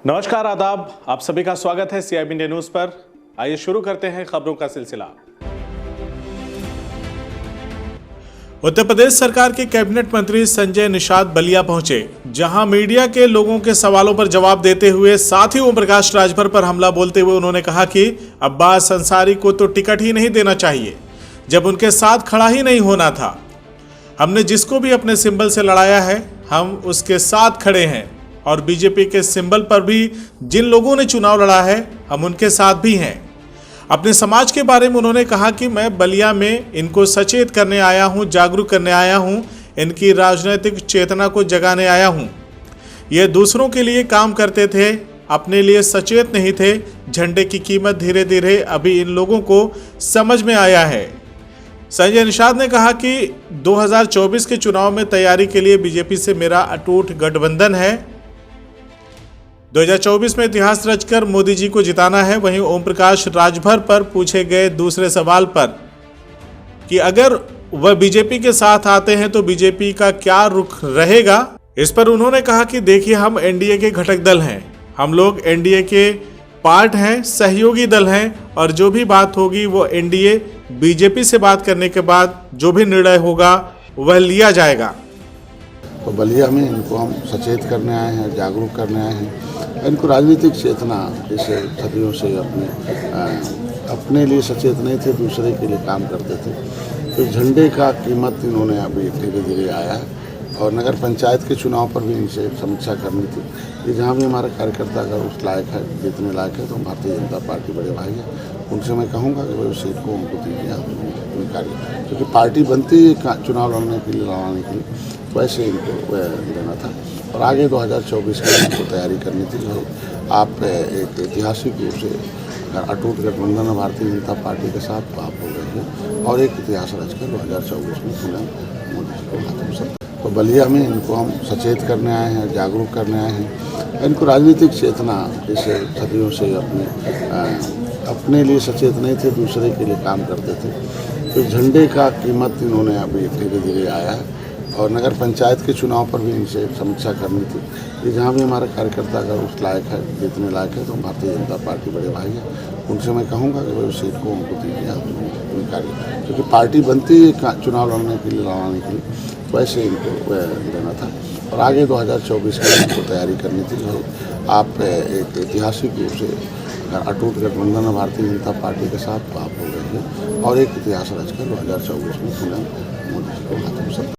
नमस्कार, आदाब। आप सभी का स्वागत है CIB इंडिया न्यूज पर। आइए शुरू करते हैं खबरों का सिलसिला। उत्तर प्रदेश सरकार के कैबिनेट मंत्री संजय निषाद बलिया पहुंचे, जहां मीडिया के लोगों के सवालों पर जवाब देते हुए साथ ही ओम प्रकाश राजभर पर हमला बोलते हुए उन्होंने कहा कि अब्बास अंसारी को तो टिकट ही नहीं देना चाहिए, जब उनके साथ खड़ा ही नहीं होना था। हमने जिसको भी अपने सिंबल से लड़ाया है, हम उसके साथ खड़े हैं और बीजेपी के सिंबल पर भी जिन लोगों ने चुनाव लड़ा है, हम उनके साथ भी हैं। अपने समाज के बारे में उन्होंने कहा कि मैं बलिया में इनको सचेत करने आया हूं, जागरूक करने आया हूं, इनकी राजनीतिक चेतना को जगाने आया हूं। ये दूसरों के लिए काम करते थे, अपने लिए सचेत नहीं थे। झंडे की कीमत धीरे धीरे अभी इन लोगों को समझ में आया है। संजय निषाद ने कहा कि 2024 के चुनाव में तैयारी के लिए बीजेपी से मेरा अटूट गठबंधन है। 2024 में इतिहास रचकर मोदी जी को जिताना है। वहीं ओम प्रकाश राजभर पर पूछे गए दूसरे सवाल पर कि अगर वह बीजेपी के साथ आते हैं तो बीजेपी का क्या रुख रहेगा, इस पर उन्होंने कहा कि देखिए, हम एनडीए के घटक दल हैं, हम लोग एनडीए के पार्ट हैं, सहयोगी दल हैं और जो भी बात होगी वो एनडीए बीजेपी से बात करने के बाद जो भी निर्णय होगा वह लिया जाएगा। तो बलिया में इनको हम सचेत करने आए हैं, जागरूक करने आए हैं। इनको राजनीतिक चेतना जैसे सदियों से अपने लिए सचेत नहीं थे, दूसरे के लिए काम करते थे। तो झंडे का कीमत इन्होंने अभी धीरे धीरे आया है और नगर पंचायत के चुनाव पर भी इनसे समीक्षा करनी थी कि जहाँ भी हमारा कार्यकर्ता अगर उस लायक है, जीतने लायक है, तो भारतीय जनता पार्टी बड़े भाई है, उनसे मैं कहूँगा कि भाई उस सीट को उनको दीजिए कार्य, क्योंकि पार्टी बनती है चुनाव लड़ने के लिए, लड़ाने के लिए, वैसे इनको देना था। और आगे 2024 की इनको तैयारी करनी थी। आप एक ऐतिहासिक रूप से अटूट गठबंधन है भारतीय जनता पार्टी के साथ, तो आप हो गए हैं और एक इतिहास रचकर 2024 में पुनः मोदी जी को हाथों से। तो बलिया में इनको हम सचेत करने आए हैं, जागरूक करने आए हैं। इनको राजनीतिक चेतना जैसे सदियों से अपने लिए सचेत नहीं थे, दूसरे के लिए काम करते थे। तो झंडे का कीमत इन्होंने अभी धीरे धीरे आया है और नगर पंचायत के चुनाव पर भी इनसे समीक्षा करनी थी कि जहाँ भी हमारा कार्यकर्ता अगर उस लायक है, जीतने लायक है, तो भारतीय जनता पार्टी बड़े भाई है, उनसे मैं कहूँगा कि भाई उस सीट को उनको दीजिए कार्य, क्योंकि पार्टी बनती है चुनाव लड़ने के लिए, लड़ाने के लिए, वैसे इनको देना था। और आगे 2024 की इनको तैयारी करनी थी। आप एक ऐतिहासिक रूप से अटूट गठबंधन है भारतीय जनता पार्टी के साथ, तो आप हो गए हैं और एक इतिहास रचकर 2024 में पुनः मोदी जी को हाथों से